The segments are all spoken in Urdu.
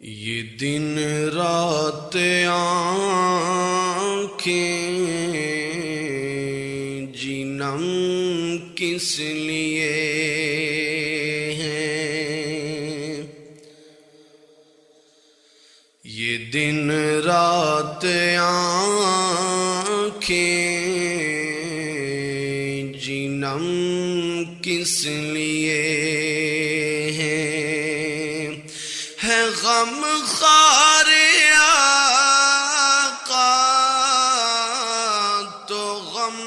یہ دن رات آنکھیں جنم کس لیے ہیں، یہ دن رات آنکھیں جنم کس لیے ہے غم خار آقا تو غم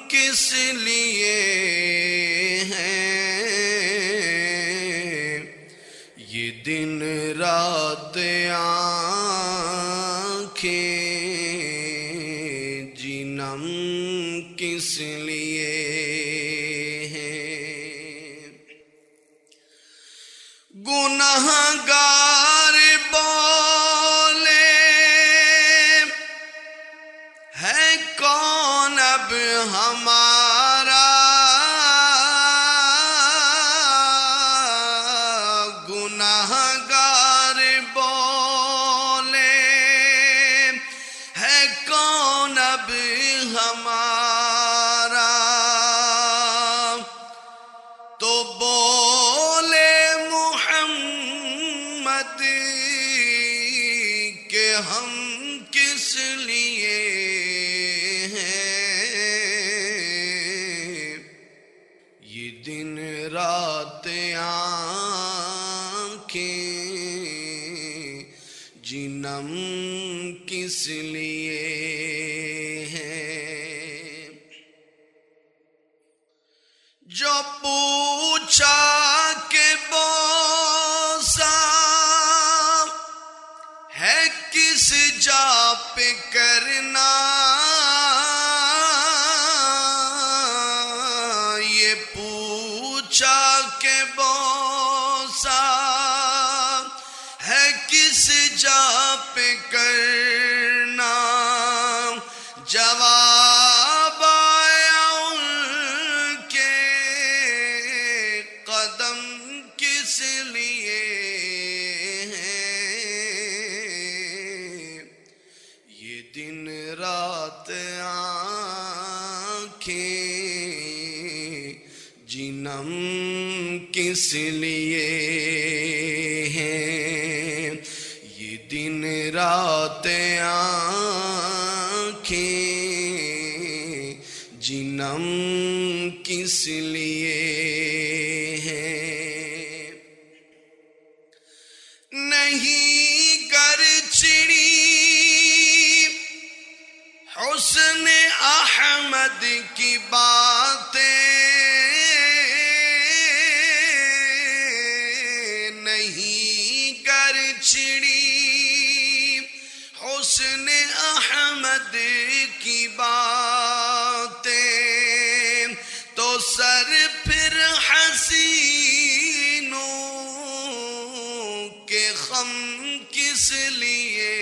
کس لیے ہے، یہ دن رات آنکھیں جنم کس لیے گنہگار بولے ہے کون اب ہمارا، گنہگار بولے ہے کون اب ہمارا، تو کہ ہم کس لیے ہیں، یہ دن رات آنکھیں جنم کس لیے ہیں، جو پوچھا کہ بوسا ہے کس جا پہ کرنا، یہ پوچھا کہ بوسا ہے کس جا پہ کرنا، جواب آیا ان کے قدم کس لیے دن رات آنکھیں جنم کس لیے ہیں، یہ دن رات آنکھیں جنم کس لیے ہیں، نہیں گر چڑی حسن احمد کی باتیں، نہیں گر چڑی حسن احمد کی باتیں، تو سر پھر حسینوں کے خم کس لیے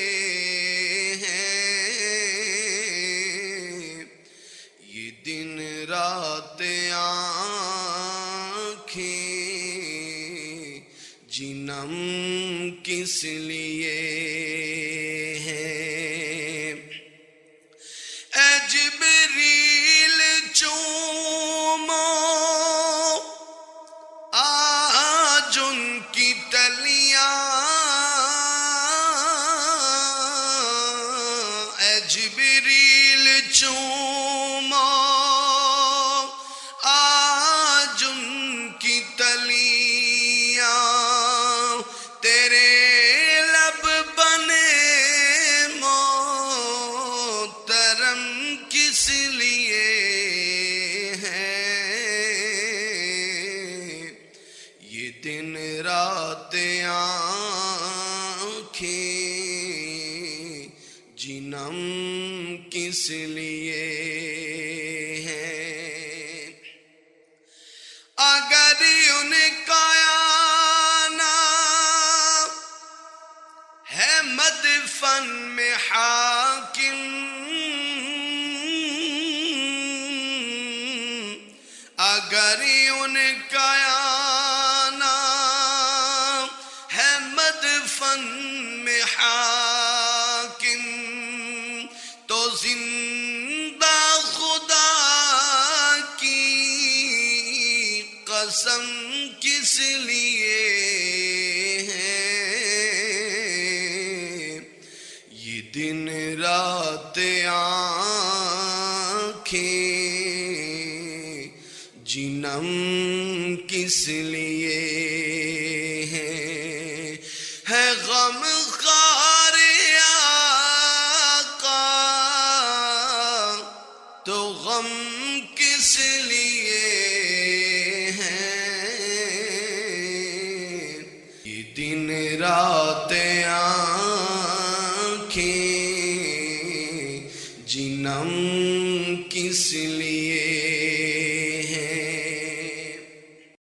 دن رات آنکھیں جنم کس لیے ہیں، اے جبریل چومو آج ان کی تلیاں، اے جبریل چومو تیرے لب بنے محترم کس لیے ہیں، یہ دن رات آنکھیں جنم کس لیے ہیں، اگر ان کا مدفن میں حاکم، اگر ان کا آنا ہے مدفن زندہ خدا کی قسم کس لیے ہے، یہ دن رات آنکھیں جنم کس لیے ہے غم خار آقا تو غم کس لیے ہے، یہ دن رات